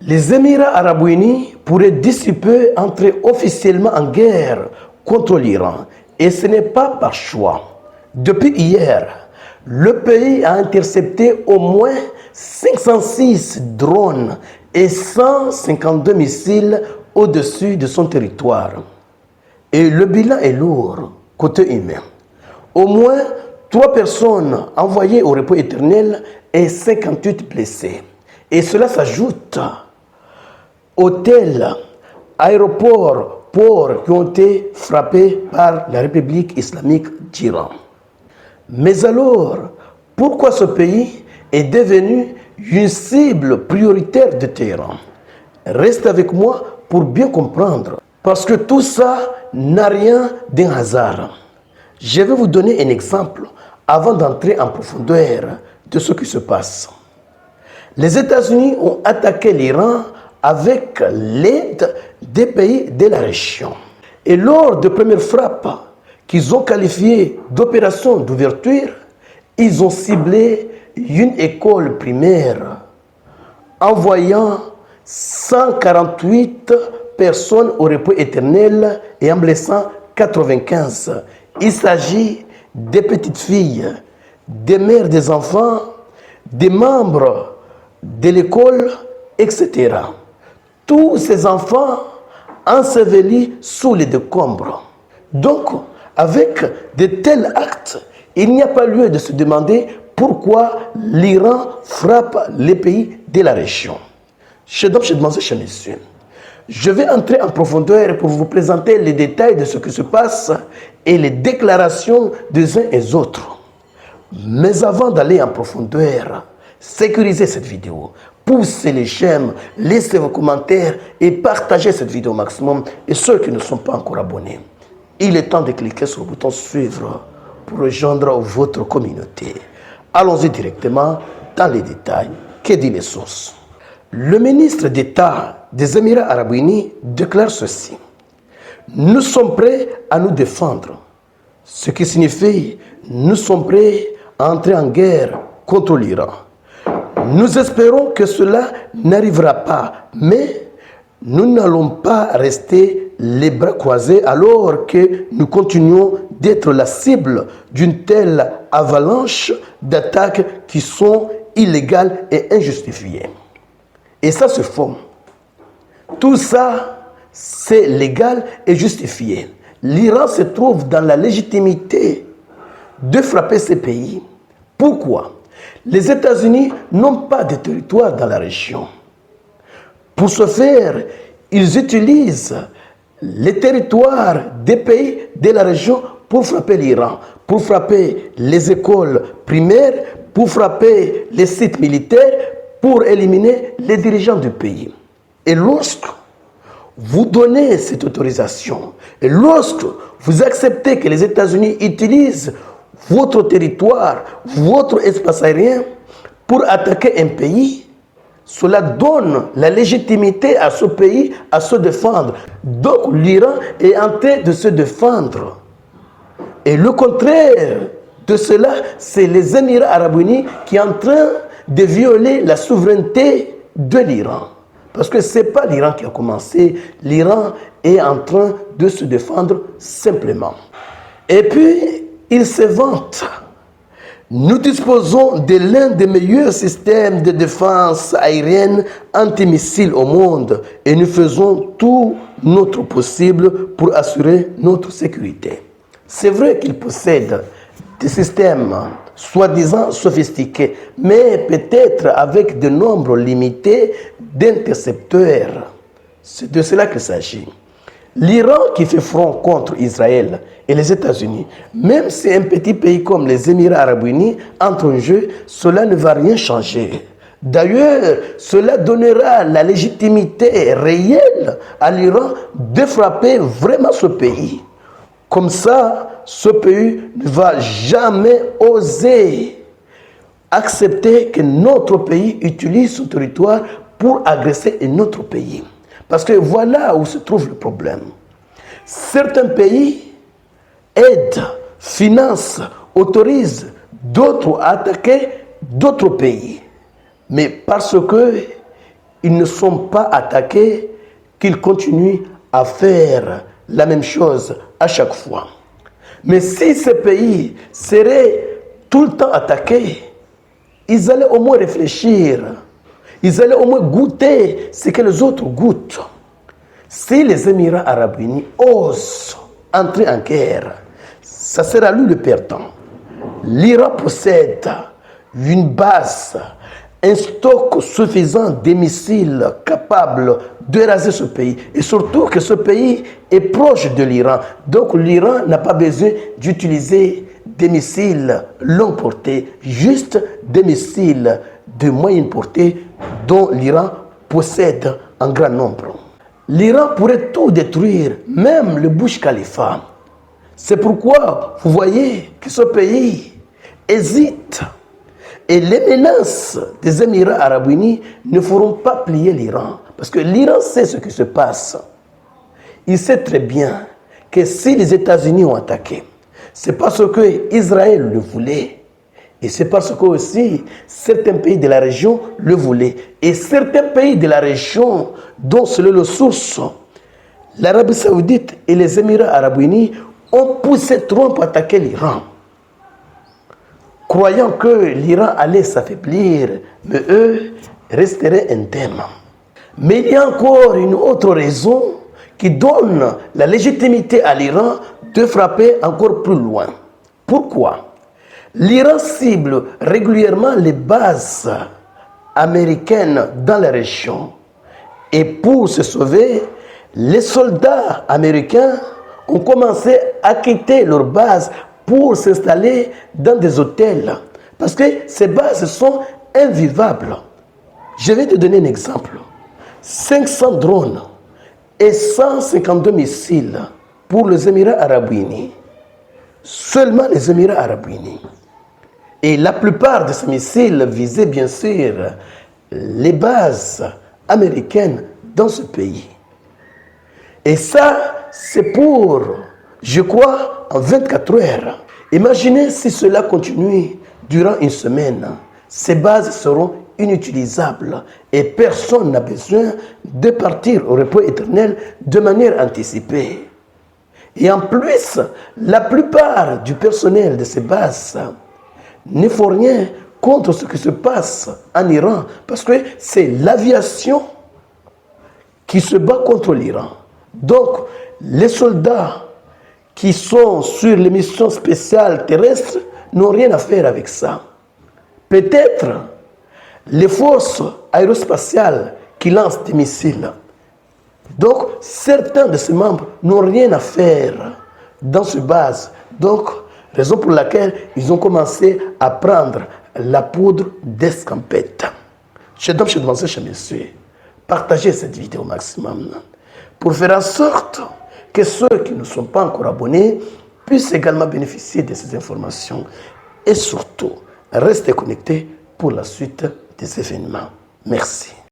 Les Émirats arabes unis pourraient d'ici peu entrer officiellement en guerre contre l'Iran. Et ce n'est pas par choix. Depuis hier, le pays a intercepté au moins 506 drones et 152 missiles au-dessus de son territoire. Et le bilan est lourd, côté humain. Au moins 3 personnes envoyées au repos éternel et 58 blessés. Et cela s'ajoute hôtels, aéroports, ports qui ont été frappés par la République islamique d'Iran. Mais alors, pourquoi ce pays est devenu une cible prioritaire de Téhéran? Reste avec moi pour bien comprendre. Parce que tout ça n'a rien d'un hasard. Je vais vous donner un exemple avant d'entrer en profondeur de ce qui se passe. Les États-Unis ont attaqué l'Iran avec l'aide des pays de la région. Et lors de premières frappes qu'ils ont qualifiées d'opération d'ouverture, ils ont ciblé une école primaire, envoyant 148 personnes au repos éternel et en blessant 95. Il s'agit des petites filles, des mères des enfants, des membres de l'école, etc. Tous ces enfants ensevelis sous les décombres. Donc, avec de tels actes, il n'y a pas lieu de se demander pourquoi l'Iran frappe les pays de la région. Je vais entrer en profondeur pour vous présenter les détails de ce qui se passe et les déclarations des uns et des autres. Mais avant d'aller en profondeur, sécurisez cette vidéo, poussez les j'aime, laissez vos commentaires et partagez cette vidéo au maximum. Et ceux qui ne sont pas encore abonnés, il est temps de cliquer sur le bouton suivre pour rejoindre votre communauté. Allons-y directement dans les détails. Que dit les sources? Le ministre d'État des Émirats arabes unis déclare ceci: nous sommes prêts à nous défendre, ce qui signifie nous sommes prêts à entrer en guerre contre l'Iran. Nous espérons que cela n'arrivera pas, mais nous n'allons pas rester les bras croisés alors que nous continuons d'être la cible d'une telle avalanche d'attaques qui sont illégales et injustifiées. Et ça se fond. Tout ça, c'est légal et justifié. L'Iran se trouve dans la légitimité de frapper ces pays. Pourquoi? Les États-Unis n'ont pas de territoire dans la région. Pour ce faire, ils utilisent les territoires des pays de la région pour frapper l'Iran, pour frapper les écoles primaires, pour frapper les sites militaires, pour éliminer les dirigeants du pays. Et lorsque vous donnez cette autorisation, et lorsque vous acceptez que les États-Unis utilisent votre territoire, votre espace aérien pour attaquer un pays, cela donne la légitimité à ce pays à se défendre. Donc l'Iran est en train de se défendre. Et le contraire de cela, c'est les Émirats arabes unis qui sont en train de violer la souveraineté de l'Iran. Parce que ce n'est pas l'Iran qui a commencé, l'Iran est en train de se défendre simplement. Et puis, il se vante. Nous disposons de l'un des meilleurs systèmes de défense aérienne antimissiles au monde et nous faisons tout notre possible pour assurer notre sécurité. C'est vrai qu'il possède des systèmes soi-disant sophistiqués, mais peut-être avec de nombres limités d'intercepteurs. C'est de cela qu'il s'agit. L'Iran qui fait front contre Israël et les États-Unis, même si un petit pays comme les Émirats arabes unis entre en jeu, cela ne va rien changer. D'ailleurs, cela donnera la légitimité réelle à l'Iran de frapper vraiment ce pays. Comme ça, ce pays ne va jamais oser accepter que notre pays utilise son territoire pour agresser un autre pays. Parce que voilà où se trouve le problème. Certains pays aident, financent, autorisent d'autres à attaquer d'autres pays. Mais parce ils ne sont pas attaqués, qu'ils continuent à faire la même chose à chaque fois. Mais si ces pays seraient tout le temps attaqués, ils allaient au moins réfléchir, ils allaient au moins goûter ce que les autres goûtent. Si les Émirats arabes unis osent entrer en guerre, ça sera lui le perdant. L'Iran possède une base, un stock suffisant de missiles capables de raser ce pays. Et surtout que ce pays est proche de l'Iran. Donc l'Iran n'a pas besoin d'utiliser des missiles longue portée, juste des missiles de moyenne portée dont l'Iran possède en grand nombre. L'Iran pourrait tout détruire, même le Burj Khalifa. C'est pourquoi vous voyez que ce pays hésite. Et les menaces des Émirats arabes unis ne feront pas plier l'Iran. Parce que l'Iran sait ce qui se passe. Il sait très bien que si les États-Unis ont attaqué, c'est parce que Israël le voulait. Et c'est parce que aussi certains pays de la région le voulaient. Et certains pays de la région, dont selon les sources, l'Arabie saoudite et les Émirats arabes unis ont poussé Trump pour attaquer l'Iran, croyant que l'Iran allait s'affaiblir, mais eux resteraient indemnes. Mais il y a encore une autre raison qui donne la légitimité à l'Iran de frapper encore plus loin. Pourquoi? L'Iran cible régulièrement les bases américaines dans la région. Et pour se sauver, les soldats américains ont commencé à quitter leur base pour s'installer dans des hôtels. Parce que ces bases sont invivables. Je vais te donner un exemple. 500 drones et 152 missiles pour les Émirats arabes unis. Seulement les Émirats arabes unis. Et la plupart de ces missiles visaient bien sûr les bases américaines dans ce pays. Et ça, c'est pour, je crois, en 24 heures. Imaginez si cela continue durant une semaine. Ces bases seront inutilisables et personne n'a besoin de partir au repos éternel de manière anticipée. Et en plus, la plupart du personnel de ces bases ne font rien contre ce qui se passe en Iran parce que c'est l'aviation qui se bat contre l'Iran. Donc, les soldats qui sont sur les missions spéciales terrestres n'ont rien à faire avec ça. Peut-être les forces aérospatiales qui lancent des missiles. Donc, certains de ces membres n'ont rien à faire dans ce base. Donc, raison pour laquelle ils ont commencé à prendre la poudre d'escampette. Chers dames, chers demoiselles, chers messieurs, partagez cette vidéo au maximum pour faire en sorte que ceux qui ne sont pas encore abonnés puissent également bénéficier de ces informations. Et surtout, restez connectés pour la suite des événements. Merci.